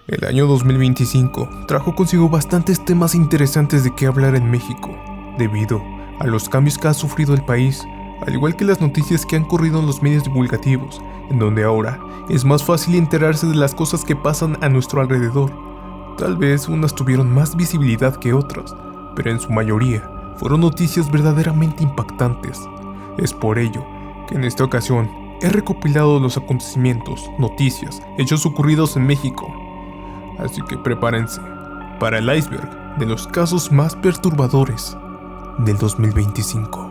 El año 2025 trajo consigo bastantes temas interesantes de qué hablar en México, debido a los cambios que ha sufrido el país, al igual que las noticias que han corrido en los medios divulgativos, en donde ahora es más fácil enterarse de las cosas que pasan a nuestro alrededor. Tal vez unas tuvieron más visibilidad que otras, pero en su mayoría fueron noticias verdaderamente impactantes. Es por ello que en esta ocasión he recopilado los acontecimientos, noticias, hechos ocurridos en México. Así que prepárense para el iceberg de los casos más perturbadores del 2025.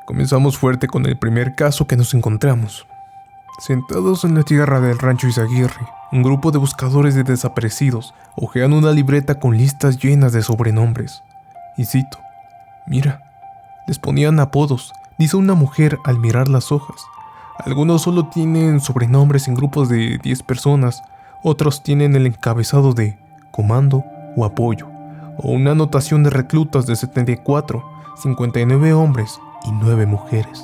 Comenzamos fuerte con el primer caso que nos encontramos. Sentados en la tierra del rancho Izaguirre, un grupo de buscadores de desaparecidos hojean una libreta con listas llenas de sobrenombres. Y cito: "Mira, les ponían apodos", dice una mujer al mirar las hojas. Algunos solo tienen sobrenombres en grupos de 10 personas, otros tienen el encabezado de Comando o Apoyo, o una anotación de reclutas de 74, 59 hombres y 9 mujeres.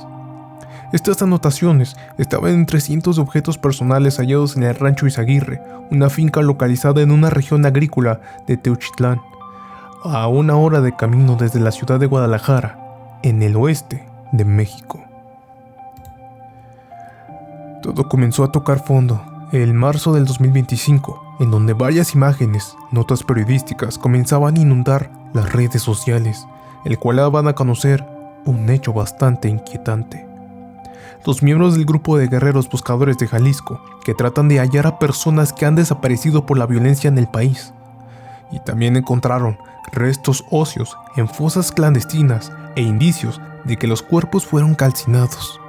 Estas anotaciones estaban entre cientos de objetos personales hallados en el rancho Izaguirre, una finca localizada en una región agrícola de Teuchitlán, a 1 hora de camino desde la ciudad de Guadalajara, en el oeste de México. Todo comenzó a tocar fondo en marzo del 2025, en donde varias imágenes, notas periodísticas comenzaban a inundar las redes sociales, el cual daban a conocer un hecho bastante inquietante. Los miembros del grupo de guerreros buscadores de Jalisco, que tratan de hallar a personas que han desaparecido por la violencia en el país, y también encontraron restos óseos en fosas clandestinas e indicios de que los cuerpos fueron calcinados.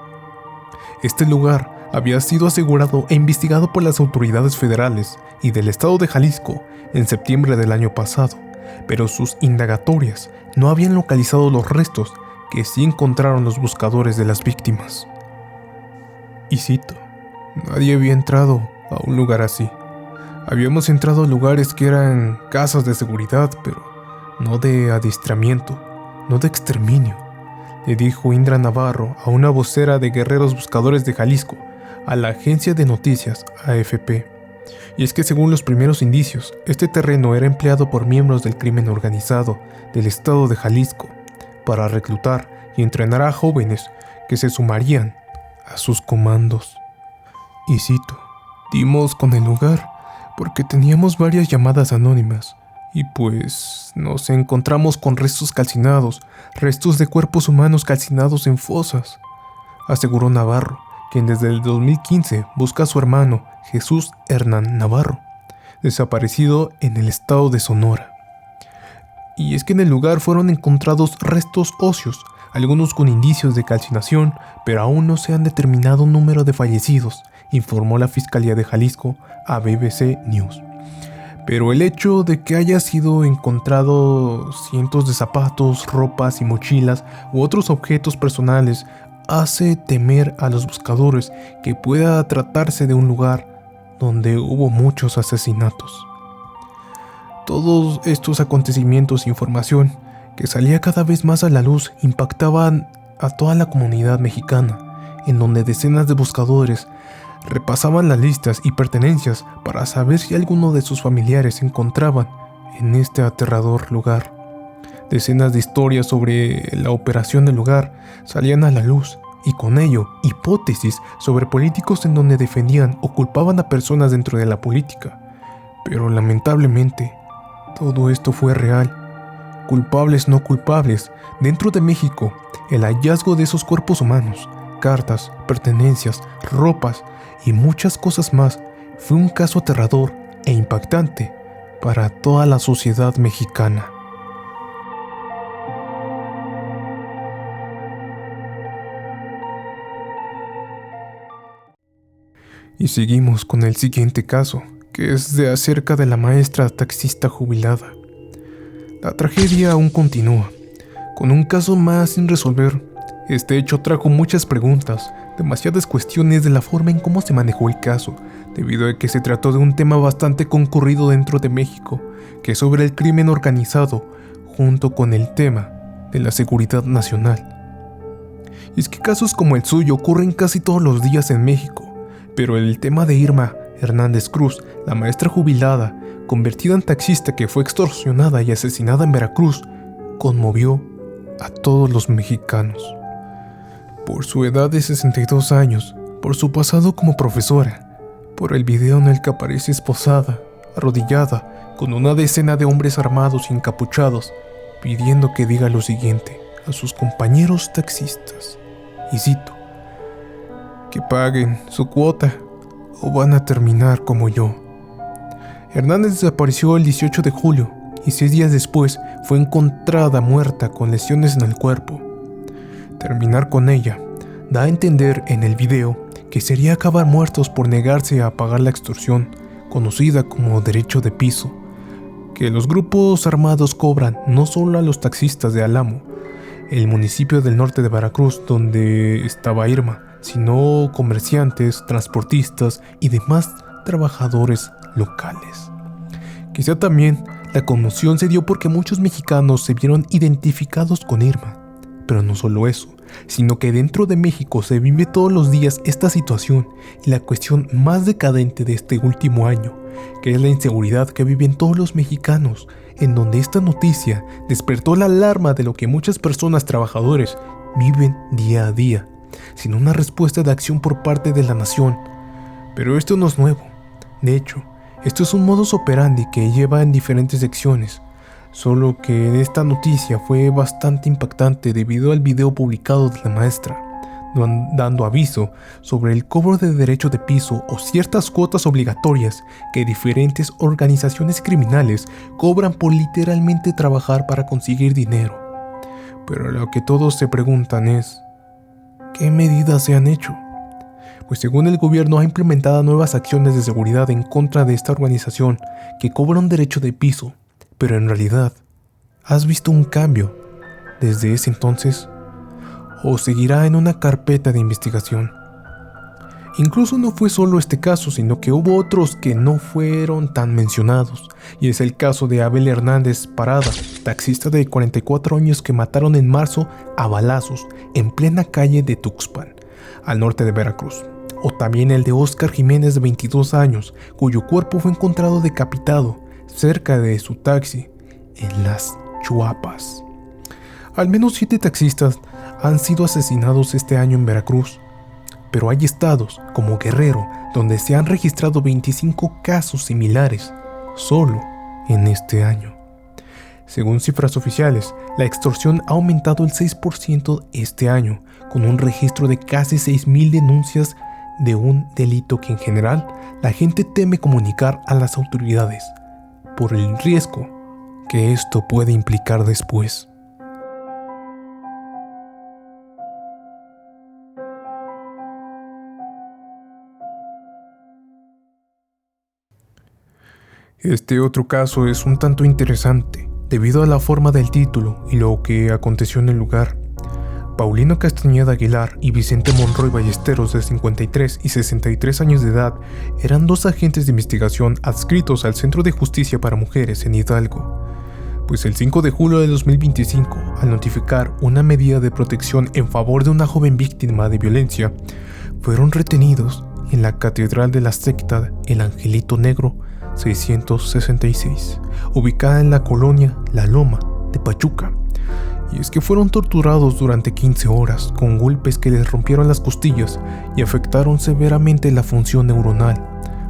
Este lugar había sido asegurado e investigado por las autoridades federales y del estado de Jalisco en septiembre del año pasado, pero sus indagatorias no habían localizado los restos que sí encontraron los buscadores de las víctimas. Y cito: "Nadie había entrado a un lugar así. Habíamos entrado a lugares que eran casas de seguridad, pero no de adiestramiento, no de exterminio", le dijo Indra Navarro, a una vocera de Guerreros Buscadores de Jalisco, a la agencia de noticias AFP. Y es que según los primeros indicios, este terreno era empleado por miembros del crimen organizado del estado de Jalisco para reclutar y entrenar a jóvenes que se sumarían a sus comandos. Y cito: "Dimos con el lugar porque teníamos varias llamadas anónimas y pues nos encontramos con restos calcinados, restos de cuerpos humanos calcinados en fosas", aseguró Navarro, quien desde el 2015 busca a su hermano Jesús Hernán Navarro, desaparecido en el estado de Sonora. Y es que en el lugar fueron encontrados restos óseos, algunos con indicios de calcinación, pero aún no se han determinado un número de fallecidos, informó la Fiscalía de Jalisco a BBC News. Pero el hecho de que haya sido encontrado cientos de zapatos, ropas y mochilas u otros objetos personales hace temer a los buscadores que pueda tratarse de un lugar donde hubo muchos asesinatos. Todos estos acontecimientos e información que salía cada vez más a la luz impactaban a toda la comunidad mexicana, en donde decenas de buscadores repasaban las listas y pertenencias para saber si alguno de sus familiares se encontraban en este aterrador lugar. Decenas de historias sobre la operación del lugar salían a la luz, y con ello hipótesis sobre políticos en donde defendían o culpaban a personas dentro de la política. Pero lamentablemente, todo esto fue real. Culpables no culpables, dentro de México, el hallazgo de esos cuerpos humanos, cartas, pertenencias, ropas y muchas cosas más fue un caso aterrador e impactante para toda la sociedad mexicana. Y seguimos con el siguiente caso, que es de acerca de la maestra taxista jubilada. La tragedia aún continúa, con un caso más sin resolver. Este hecho trajo muchas preguntas, demasiadas cuestiones de la forma en cómo se manejó el caso, debido a que se trató de un tema bastante concurrido dentro de México, que es sobre el crimen organizado, junto con el tema de la seguridad nacional. Y es que casos como el suyo ocurren casi todos los días en México, pero el tema de Irma Hernández Cruz, la maestra jubilada, convertida en taxista que fue extorsionada y asesinada en Veracruz, conmovió a todos los mexicanos. Por su edad de 62 años, por su pasado como profesora, por el video en el que aparece esposada, arrodillada, con una decena de hombres armados y encapuchados, pidiendo que diga lo siguiente a sus compañeros taxistas, y cito: que paguen su cuota o van a terminar como yo. Hernández desapareció el 18 de julio y 6 días después fue encontrada muerta con lesiones en el cuerpo. Terminar con ella da a entender en el video que sería acabar muertos por negarse a pagar la extorsión, conocida como derecho de piso, que los grupos armados cobran no solo a los taxistas de Álamo, el municipio del norte de Veracruz donde estaba Irma, sino comerciantes, transportistas y demás trabajadores locales. Quizá también la conmoción se dio porque muchos mexicanos se vieron identificados con Irma, pero no solo eso, sino que dentro de México se vive todos los días esta situación y la cuestión más decadente de este último año, que es la inseguridad que viven todos los mexicanos, en donde esta noticia despertó la alarma de lo que muchas personas trabajadores viven día a día, sin una respuesta de acción por parte de la nación. Pero esto no es nuevo. De hecho, esto es un modus operandi que lleva en diferentes secciones, solo que esta noticia fue bastante impactante debido al video publicado de la maestra, dando aviso sobre el cobro de derecho de piso o ciertas cuotas obligatorias que diferentes organizaciones criminales cobran por literalmente trabajar para conseguir dinero. Pero lo que todos se preguntan es: ¿qué medidas se han hecho? Pues según el gobierno ha implementado nuevas acciones de seguridad en contra de esta organización que cobra un derecho de piso, pero en realidad, ¿has visto un cambio desde ese entonces? ¿O seguirá en una carpeta de investigación? Incluso no fue solo este caso, sino que hubo otros que no fueron tan mencionados, y es el caso de Abel Hernández Parada, taxista de 44 años que mataron en marzo a balazos en plena calle de Tuxpan, al norte de Veracruz. O también el de Óscar Jiménez de 22 años, cuyo cuerpo fue encontrado decapitado cerca de su taxi en Las Chuapas. Al menos 7 taxistas han sido asesinados este año en Veracruz, pero hay estados como Guerrero donde se han registrado 25 casos similares solo en este año. Según cifras oficiales, la extorsión ha aumentado el 6% este año, con un registro de casi 6,000 denuncias de un delito que en general la gente teme comunicar a las autoridades, por el riesgo que esto puede implicar después. Este otro caso es un tanto interesante, debido a la forma del título y lo que aconteció en el lugar. Paulino Castañeda Aguilar y Vicente Monroy Ballesteros, de 53 y 63 años de edad, eran 2 agentes de investigación adscritos al Centro de Justicia para Mujeres en Hidalgo. Pues el 5 de julio de 2025, al notificar una medida de protección en favor de una joven víctima de violencia, fueron retenidos en la Catedral de la Secta El Angelito Negro 666, ubicada en la colonia La Loma de Pachuca. Y es que fueron torturados durante 15 horas con golpes que les rompieron las costillas y afectaron severamente la función neuronal,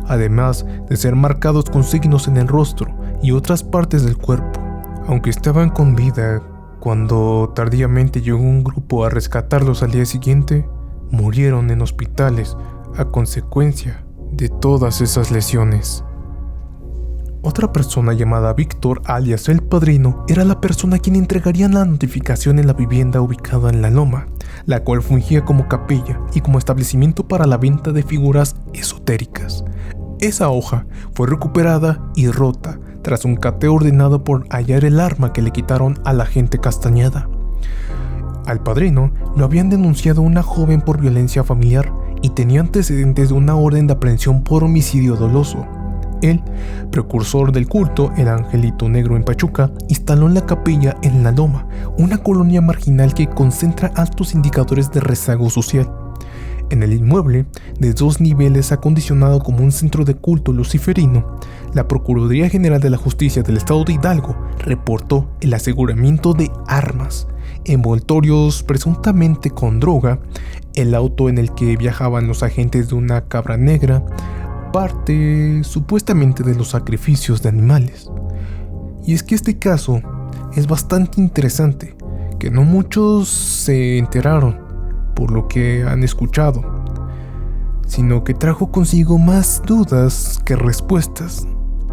además de ser marcados con signos en el rostro y otras partes del cuerpo. Aunque estaban con vida, cuando tardíamente llegó un grupo a rescatarlos al día siguiente, murieron en hospitales a consecuencia de todas esas lesiones. Otra persona llamada Víctor, alias El Padrino, era la persona a quien entregarían la notificación en la vivienda ubicada en La Loma, la cual fungía como capilla y como establecimiento para la venta de figuras esotéricas. Esa hoja fue recuperada y rota tras un cateo ordenado por hallar el arma que le quitaron a la agente Castañeda. Al Padrino lo habían denunciado una joven por violencia familiar y tenía antecedentes de una orden de aprehensión por homicidio doloso. Él, precursor del culto, el Angelito Negro en Pachuca, instaló la capilla en La Loma, una colonia marginal que concentra altos indicadores de rezago social. En el inmueble, de 2 niveles acondicionado como un centro de culto luciferino, la Procuraduría General de la Justicia del Estado de Hidalgo reportó el aseguramiento de armas, envoltorios presuntamente con droga, el auto en el que viajaban los agentes de una cabra negra, parte supuestamente de los sacrificios de animales. Y es que este caso es bastante interesante, que no muchos se enteraron por lo que han escuchado, sino que trajo consigo más dudas que respuestas,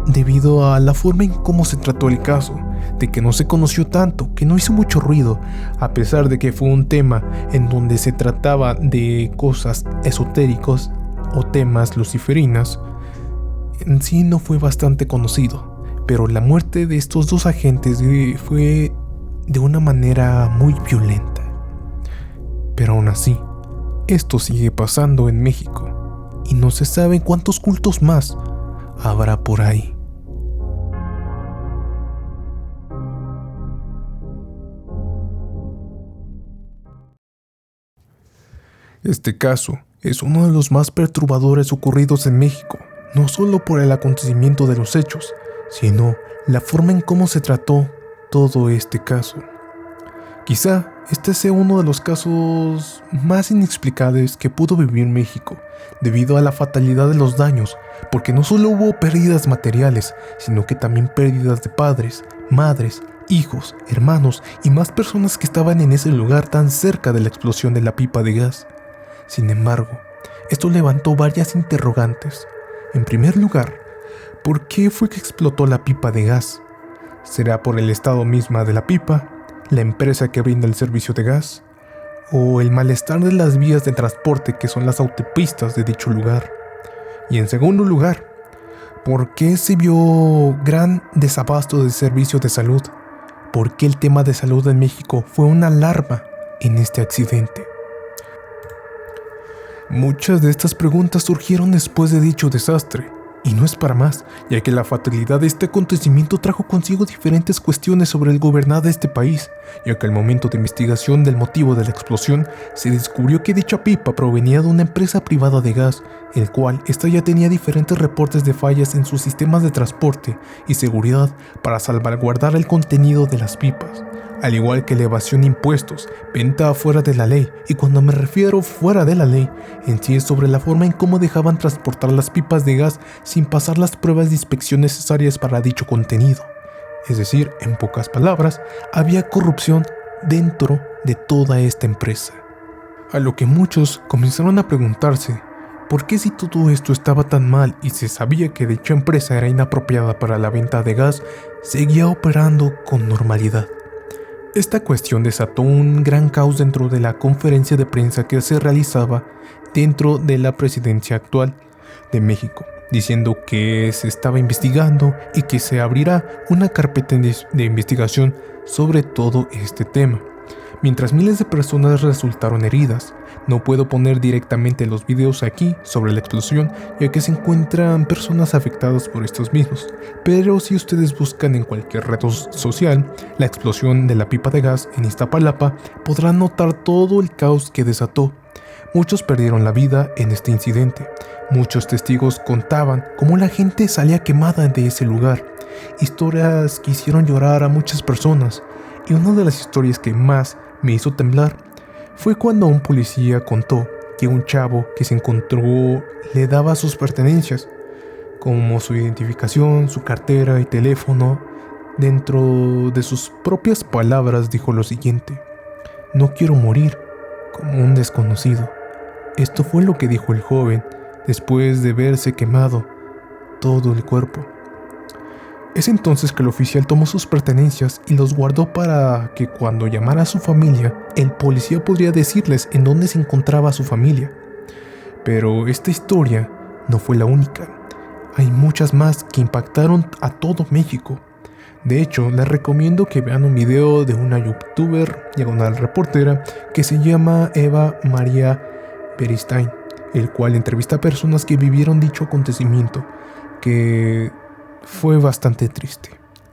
debido a la forma en cómo se trató el caso, de que no se conoció tanto, que no hizo mucho ruido, a pesar de que fue un tema en donde se trataba de cosas esotéricos o temas luciferinas. En sí no fue bastante conocido, pero la muerte de estos 2 agentes fue de una manera muy violenta. Pero aún así, esto sigue pasando en México, y no se sabe cuántos cultos más habrá por ahí. Este caso es uno de los más perturbadores ocurridos en México, no solo por el acontecimiento de los hechos, sino la forma en cómo se trató todo este caso. Quizá este sea uno de los casos más inexplicables que pudo vivir México, debido a la fatalidad de los daños, porque no solo hubo pérdidas materiales, sino que también pérdidas de padres, madres, hijos, hermanos y más personas que estaban en ese lugar tan cerca de la explosión de la pipa de gas. Sin embargo, esto levantó varias interrogantes. En primer lugar, ¿por qué fue que explotó la pipa de gas? ¿Será por el estado misma de la pipa, la empresa que brinda el servicio de gas, o el malestar de las vías de transporte que son las autopistas de dicho lugar? Y en segundo lugar, ¿por qué se vio gran desabasto de servicios de salud? ¿Por qué el tema de salud en México fue una alarma en este accidente? Muchas de estas preguntas surgieron después de dicho desastre, y no es para más, ya que la fatalidad de este acontecimiento trajo consigo diferentes cuestiones sobre el gobernar de este país, ya que al momento de investigación del motivo de la explosión, se descubrió que dicha pipa provenía de una empresa privada de gas, el cual esta ya tenía diferentes reportes de fallas en sus sistemas de transporte y seguridad para salvaguardar el contenido de las pipas, al igual que la evasión de impuestos, venta fuera de la ley, y cuando me refiero fuera de la ley, en sí es sobre la forma en cómo dejaban transportar las pipas de gas sin pasar las pruebas de inspección necesarias para dicho contenido. Es decir, en pocas palabras, había corrupción dentro de toda esta empresa. A lo que muchos comenzaron a preguntarse, ¿por qué si todo esto estaba tan mal y se sabía que dicha empresa era inapropiada para la venta de gas, seguía operando con normalidad? Esta cuestión desató un gran caos dentro de la conferencia de prensa que se realizaba dentro de la presidencia actual de México, diciendo que se estaba investigando y que se abrirá una carpeta de investigación sobre todo este tema. Mientras miles de personas resultaron heridas, no puedo poner directamente los videos aquí sobre la explosión, ya que se encuentran personas afectadas por estos mismos, pero si ustedes buscan en cualquier red social la explosión de la pipa de gas en Iztapalapa, podrán notar todo el caos que desató. Muchos perdieron la vida en este incidente. Muchos testigos contaban cómo la gente salía quemada de ese lugar, historias que hicieron llorar a muchas personas, y una de las historias que más me hizo temblar fue cuando un policía contó que un chavo que se encontró le daba sus pertenencias, como su identificación, su cartera y teléfono. Dentro de sus propias palabras dijo lo siguiente: "No quiero morir como un desconocido". Esto fue lo que dijo el joven después de verse quemado todo el cuerpo. Es entonces que el oficial tomó sus pertenencias y los guardó para que cuando llamara a su familia, el policía podría decirles en dónde se encontraba su familia. Pero esta historia no fue la única. Hay muchas más que impactaron a todo México. De hecho, les recomiendo que vean un video de una youtuber, reportera, que se llama Eva María Beristain, el cual entrevista a personas que vivieron dicho acontecimiento, que fue bastante triste,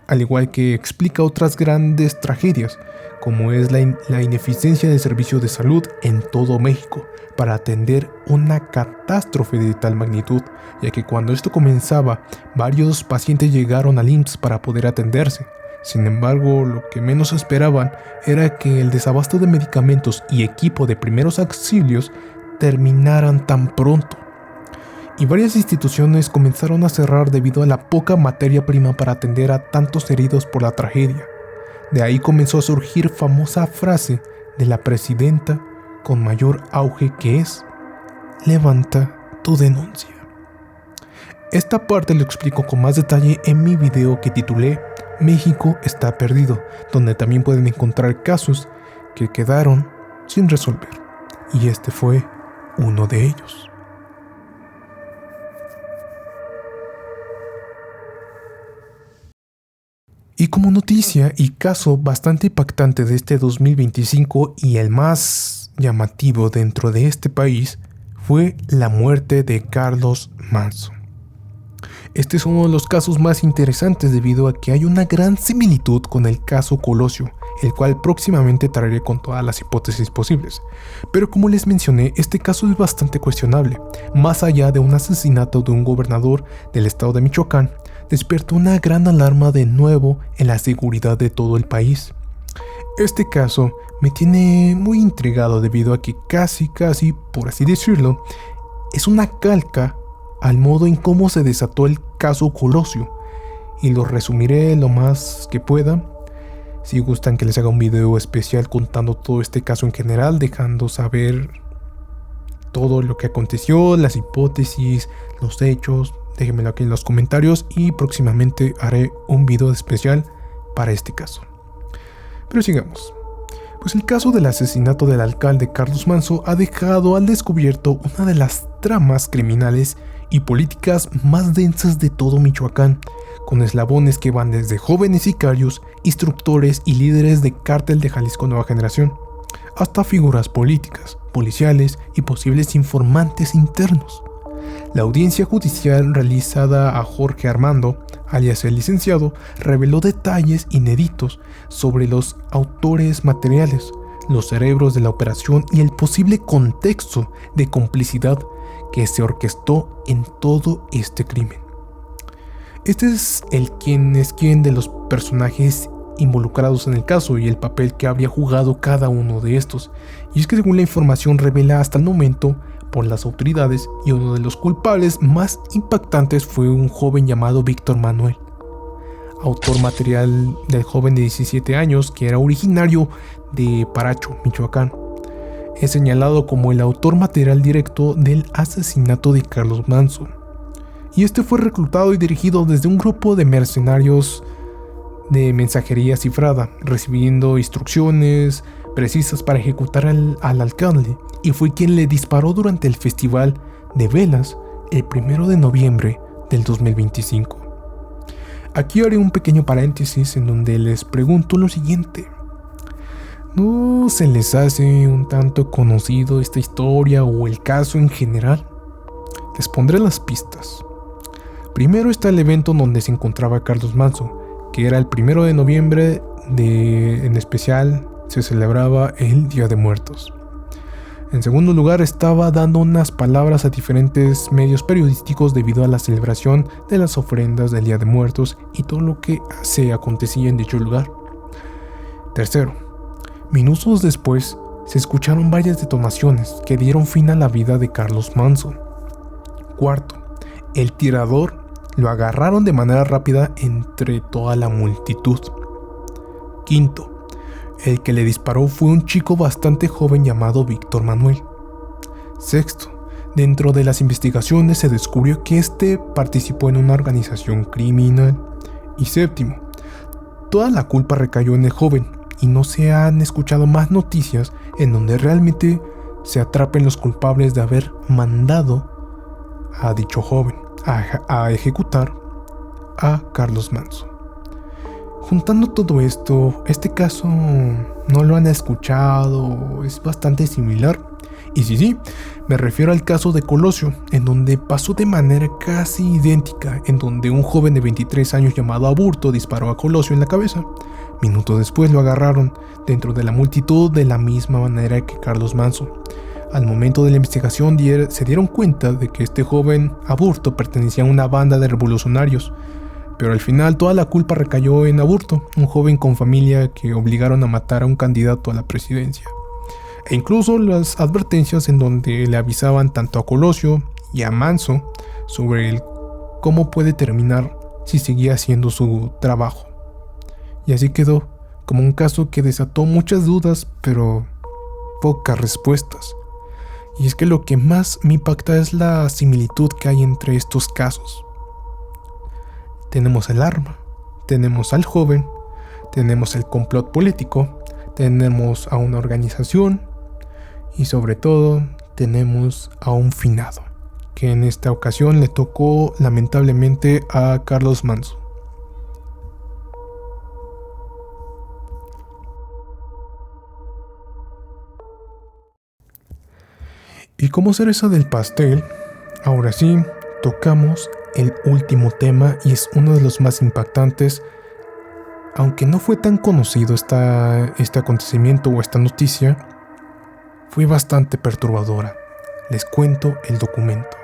al igual que explica otras grandes tragedias, como es la ineficiencia del servicio de salud en todo México para atender una catástrofe de tal magnitud, ya que cuando esto comenzaba, varios pacientes llegaron al IMSS para poder atenderse. Sin embargo, lo que menos esperaban era que el desabasto de medicamentos y equipo de primeros auxilios terminaran tan pronto. Y varias instituciones comenzaron a cerrar debido a la poca materia prima para atender a tantos heridos por la tragedia. De ahí comenzó a surgir famosa frase de la presidenta con mayor auge, que es: levanta tu denuncia. Esta parte lo explico con más detalle en mi video que titulé México está perdido, donde también pueden encontrar casos que quedaron sin resolver, y este fue uno de ellos. Y como noticia y caso bastante impactante de este 2025 y el más llamativo dentro de este país, fue la muerte de Carlos Manzo. Este es uno de los casos más interesantes debido a que hay una gran similitud con el caso Colosio, el cual próximamente traeré con todas las hipótesis posibles. Pero como les mencioné, este caso es bastante cuestionable. Más allá de un asesinato de un gobernador del estado de Michoacán, despertó una gran alarma de nuevo en la seguridad de todo el país. Este caso me tiene muy intrigado debido a que casi, por así decirlo, es una calca al modo en cómo se desató el caso Colosio, y lo resumiré lo más que pueda. Si gustan que les haga un video especial contando todo este caso en general, dejando saber todo lo que aconteció, las hipótesis, los hechos, déjenmelo aquí en los comentarios y próximamente haré un video especial para este caso. Pero sigamos. Pues el caso del asesinato del alcalde Carlos Manzo ha dejado al descubierto una de las tramas criminales y políticas más densas de todo Michoacán, con eslabones que van desde jóvenes sicarios, instructores y líderes de cártel de Jalisco Nueva Generación, hasta figuras políticas, policiales y posibles informantes internos. La audiencia judicial realizada a Jorge Armando, alias el licenciado, reveló detalles inéditos sobre los autores materiales, los cerebros de la operación y el posible contexto de complicidad que se orquestó en todo este crimen. Este es el quién es quién de los personajes involucrados en el caso y el papel que habría jugado cada uno de estos. Y es que según la información revela hasta el momento por las autoridades, y uno de los culpables más impactantes fue un joven llamado Víctor Manuel, autor material del joven de 17 años que era originario de Paracho, Michoacán. Es señalado como el autor material directo del asesinato de Carlos Manzo. Y este fue reclutado y dirigido desde un grupo de mercenarios de mensajería cifrada, recibiendo instrucciones precisas para ejecutar al alcalde, y fue quien le disparó durante el festival de velas el 1 de noviembre del 2025. Aquí haré un pequeño paréntesis en donde les pregunto lo siguiente: ¿no se les hace un tanto conocido esta historia o el caso en general? Les pondré las pistas. Primero está el evento donde se encontraba Carlos Manzo, que era el 1 de noviembre, en especial se celebraba el Día de Muertos. En segundo lugar, estaba dando unas palabras a diferentes medios periodísticos debido a la celebración de las ofrendas del Día de Muertos y todo lo que se acontecía en dicho lugar. Tercero, minutos después se escucharon varias detonaciones que dieron fin a la vida de Carlos Manzo. Cuarto, el tirador lo agarraron de manera rápida entre toda la multitud. Quinto, el que le disparó fue un chico bastante joven llamado Víctor Manuel. Sexto, dentro de las investigaciones se descubrió que este participó en una organización criminal. Y séptimo, toda la culpa recayó en el joven y no se han escuchado más noticias en donde realmente se atrapen los culpables de haber mandado a dicho joven a ejecutar a Carlos Manzo. Juntando todo esto, este caso no lo han escuchado, es bastante similar, Y sí, me refiero al caso de Colosio, en donde pasó de manera casi idéntica, en donde un joven de 23 años llamado Aburto disparó a Colosio en la cabeza. Minutos después lo agarraron dentro de la multitud de la misma manera que Carlos Manso. Al momento de la investigación se dieron cuenta de que este joven Aburto pertenecía a una banda de revolucionarios, pero al final toda la culpa recayó en Aburto, un joven con familia que obligaron a matar a un candidato a la presidencia. E incluso las advertencias en donde le avisaban tanto a Colosio y a Manso sobre cómo puede terminar si seguía haciendo su trabajo. Y así quedó como un caso que desató muchas dudas, pero pocas respuestas. Y es que lo que más me impacta es la similitud que hay entre estos casos. Tenemos el arma, tenemos al joven, tenemos el complot político, tenemos a una organización y sobre todo tenemos a un finado, que en esta ocasión le tocó lamentablemente a Carlos Manso. Y como cereza del pastel, ahora sí, tocamos el último tema y es uno de los más impactantes. Aunque no fue tan conocido este acontecimiento o esta noticia, fue bastante perturbadora. Les cuento el documento.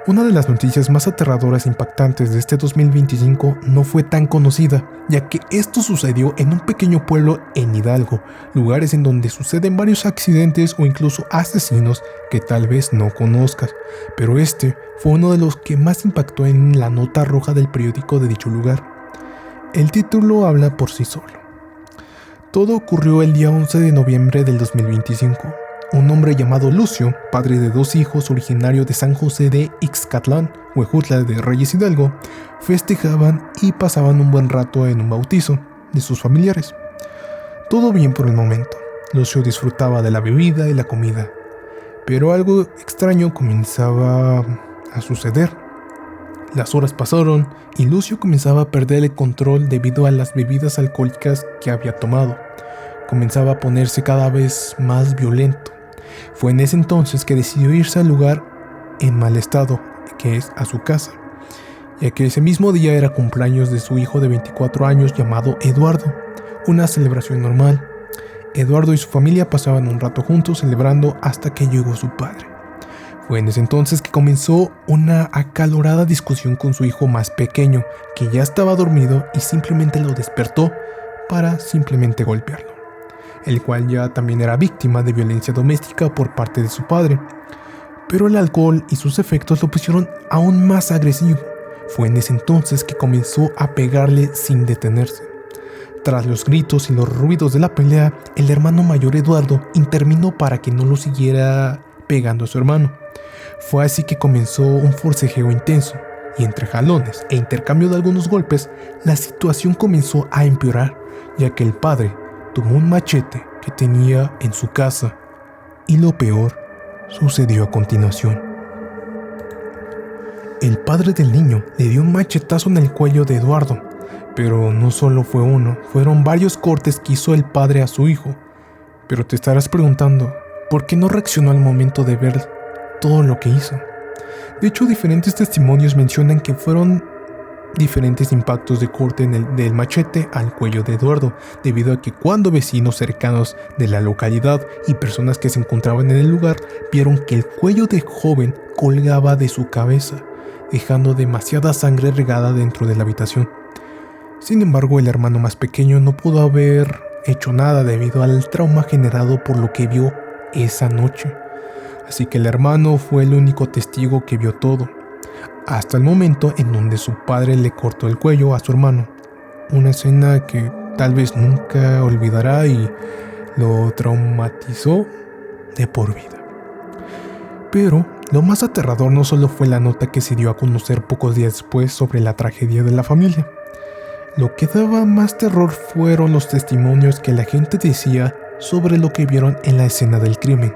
Una de las noticias más aterradoras e impactantes de este 2025 no fue tan conocida, ya que esto sucedió en un pequeño pueblo en Hidalgo, lugares en donde suceden varios accidentes o incluso asesinos que tal vez no conozcas, pero este fue uno de los que más impactó en la nota roja del periódico de dicho lugar. El título habla por sí solo. Todo ocurrió el día 11 de noviembre del 2025. Un hombre llamado Lucio, padre de 2 hijos originario de San José de Ixcatlán, Huejutla de Reyes Hidalgo, festejaban y pasaban un buen rato en un bautizo de sus familiares. Todo bien por el momento. Lucio disfrutaba de la bebida y la comida, pero algo extraño comenzaba a suceder. Las horas pasaron y Lucio comenzaba a perder el control debido a las bebidas alcohólicas que había tomado. Comenzaba a ponerse cada vez más violento. Fue en ese entonces que decidió irse al lugar en mal estado, que es a su casa, ya que ese mismo día era cumpleaños de su hijo de 24 años llamado Eduardo, una celebración normal. Eduardo y su familia pasaban un rato juntos celebrando hasta que llegó su padre. Fue en ese entonces que comenzó una acalorada discusión con su hijo más pequeño, que ya estaba dormido y simplemente lo despertó para simplemente golpearlo, el cual ya también era víctima de violencia doméstica por parte de su padre. Pero el alcohol y sus efectos lo pusieron aún más agresivo. Fue en ese entonces que comenzó a pegarle sin detenerse. Tras los gritos y los ruidos de la pelea, el hermano mayor Eduardo intervino para que no lo siguiera pegando a su hermano. Fue así que comenzó un forcejeo intenso, y entre jalones e intercambio de algunos golpes, la situación comenzó a empeorar, ya que el padre tomó un machete que tenía en su casa, y lo peor sucedió a continuación. El padre del niño le dio un machetazo en el cuello de Eduardo, pero no solo fue uno, fueron varios cortes que hizo el padre a su hijo. Pero te estarás preguntando, ¿por qué no reaccionó al momento de ver todo lo que hizo? De hecho, diferentes testimonios mencionan que fueron diferentes impactos de corte del machete al cuello de Eduardo, debido a que cuando vecinos cercanos de la localidad y personas que se encontraban en el lugar vieron que el cuello del joven colgaba de su cabeza, dejando demasiada sangre regada dentro de la habitación. Sin embargo, el hermano más pequeño no pudo haber hecho nada debido al trauma generado por lo que vio esa noche. Así que el hermano fue el único testigo que vio todo, hasta el momento en donde su padre le cortó el cuello a su hermano. Una escena que tal vez nunca olvidará y lo traumatizó de por vida. Pero lo más aterrador no solo fue la nota que se dio a conocer pocos días después sobre la tragedia de la familia. Lo que daba más terror fueron los testimonios que la gente decía sobre lo que vieron en la escena del crimen,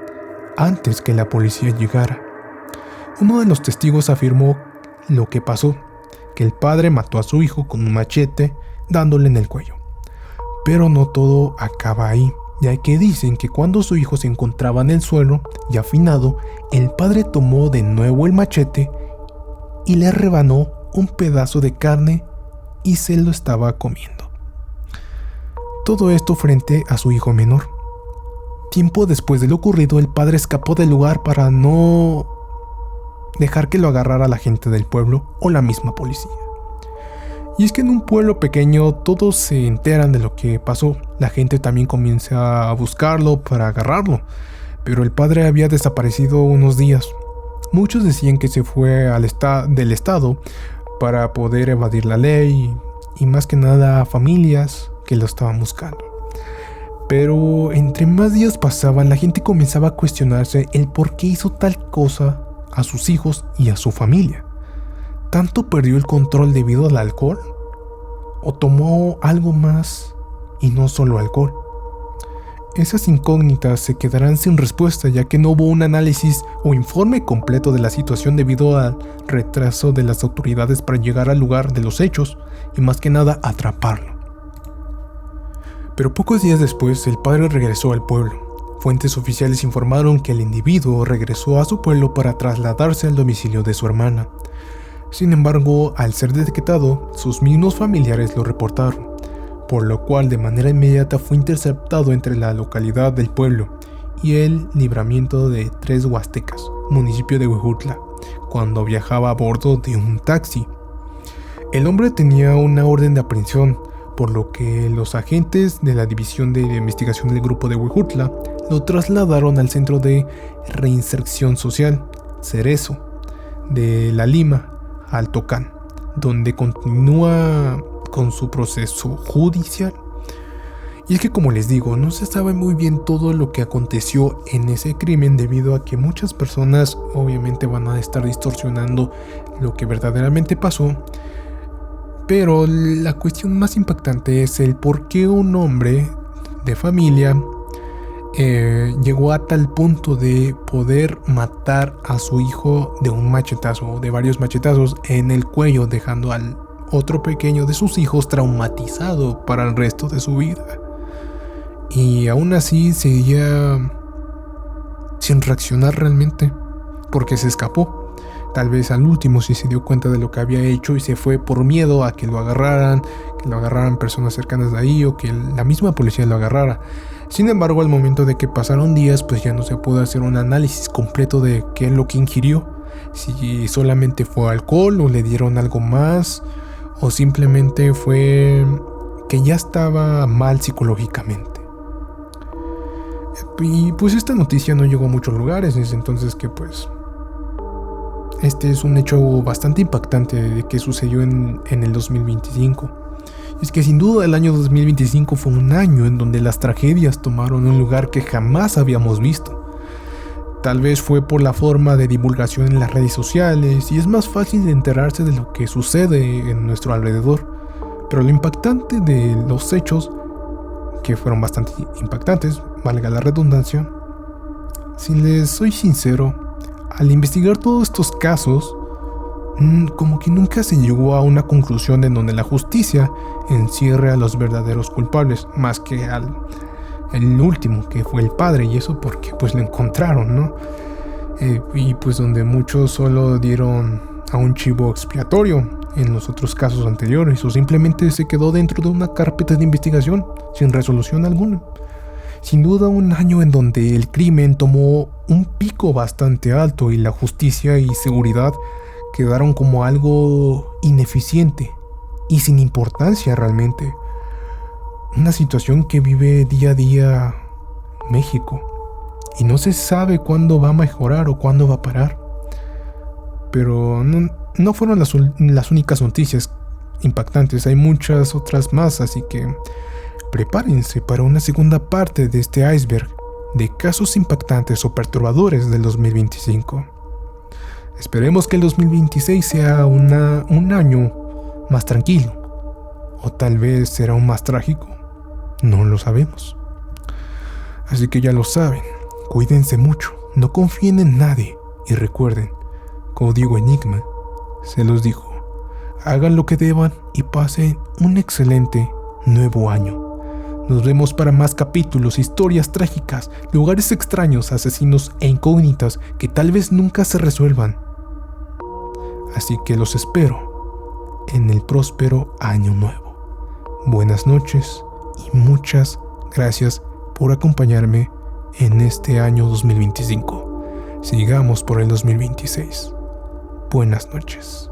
antes que la policía llegara. Uno de los testigos afirmó lo que pasó, que el padre mató a su hijo con un machete dándole en el cuello. Pero no todo acaba ahí, ya que dicen que cuando su hijo se encontraba en el suelo, ya afinado, el padre tomó de nuevo el machete y le rebanó un pedazo de carne y se lo estaba comiendo. Todo esto frente a su hijo menor. Tiempo después de lo ocurrido, el padre escapó del lugar para no dejar que lo agarrara la gente del pueblo o la misma policía. Y es que en un pueblo pequeño todos se enteran de lo que pasó. La gente también comienza a buscarlo para agarrarlo, pero el padre había desaparecido unos días. Muchos decían que se fue del estado para poder evadir la ley y más que nada familias que lo estaban buscando. Pero entre más días pasaban, la gente comenzaba a cuestionarse el por qué hizo tal cosa a sus hijos y a su familia. ¿Tanto perdió el control debido al alcohol? ¿O tomó algo más y no solo alcohol? Esas incógnitas se quedarán sin respuesta, ya que no hubo un análisis o informe completo de la situación debido al retraso de las autoridades para llegar al lugar de los hechos y más que nada atraparlo. Pero pocos días después, el padre regresó al pueblo. Fuentes oficiales informaron que el individuo regresó a su pueblo para trasladarse al domicilio de su hermana. Sin embargo, al ser detectado, sus mismos familiares lo reportaron, por lo cual de manera inmediata fue interceptado entre la localidad del pueblo y el libramiento de Tres Huastecas, municipio de Huejutla, cuando viajaba a bordo de un taxi. El hombre tenía una orden de aprehensión, por lo que los agentes de la División de Investigación del Grupo de Huejutla lo trasladaron al Centro de Reinserción Social, Cerezo, de La Lima, Altocán, donde continúa con su proceso judicial. Y es que, como les digo, no se sabe muy bien todo lo que aconteció en ese crimen, debido a que muchas personas obviamente van a estar distorsionando lo que verdaderamente pasó. Pero la cuestión más impactante es el por qué un hombre de familia llegó a tal punto de poder matar a su hijo de un machetazo o de varios machetazos en el cuello, dejando al otro pequeño de sus hijos traumatizado para el resto de su vida. Y aún así seguía sin reaccionar realmente, porque se escapó. Tal vez al último sí se dio cuenta de lo que había hecho y se fue por miedo a que lo agarraran personas cercanas de ahí o que la misma policía lo agarrara. Sin embargo, al momento de que pasaron días, pues ya no se pudo hacer un análisis completo de qué es lo que ingirió. Si solamente fue alcohol o le dieron algo más, o simplemente fue que ya estaba mal psicológicamente. Y pues esta noticia no llegó a muchos lugares, es entonces que pues este es un hecho bastante impactante que sucedió en el 2025. Es que sin duda el año 2025 fue un año en donde las tragedias tomaron un lugar que jamás habíamos visto. Tal vez fue por la forma de divulgación en las redes sociales y es más fácil de enterarse de lo que sucede en nuestro alrededor. Pero lo impactante de los hechos, que fueron bastante impactantes, valga la redundancia, si les soy sincero, al investigar todos estos casos, como que nunca se llegó a una conclusión en donde la justicia encierre a los verdaderos culpables, más que el último, que fue el padre, y eso porque pues lo encontraron, ¿no? Y pues donde muchos solo dieron a un chivo expiatorio en los otros casos anteriores, o simplemente se quedó dentro de una carpeta de investigación sin resolución alguna. Sin duda un año en donde el crimen tomó un pico bastante alto y la justicia y seguridad quedaron como algo ineficiente y sin importancia realmente. Una situación que vive día a día México y no se sabe cuándo va a mejorar o cuándo va a parar. Pero no fueron las únicas noticias impactantes, hay muchas otras más, así que prepárense para una segunda parte de este iceberg de casos impactantes o perturbadores del 2025. Esperemos que el 2026 sea un año más tranquilo, o tal vez será aún más trágico, no lo sabemos. Así que ya lo saben, cuídense mucho, no confíen en nadie y recuerden, Código Enigma se los dijo, hagan lo que deban y pasen un excelente nuevo año. Nos vemos para más capítulos, historias trágicas, lugares extraños, asesinos e incógnitas que tal vez nunca se resuelvan. Así que los espero en el próspero año nuevo. Buenas noches y muchas gracias por acompañarme en este año 2025. Sigamos por el 2026. Buenas noches.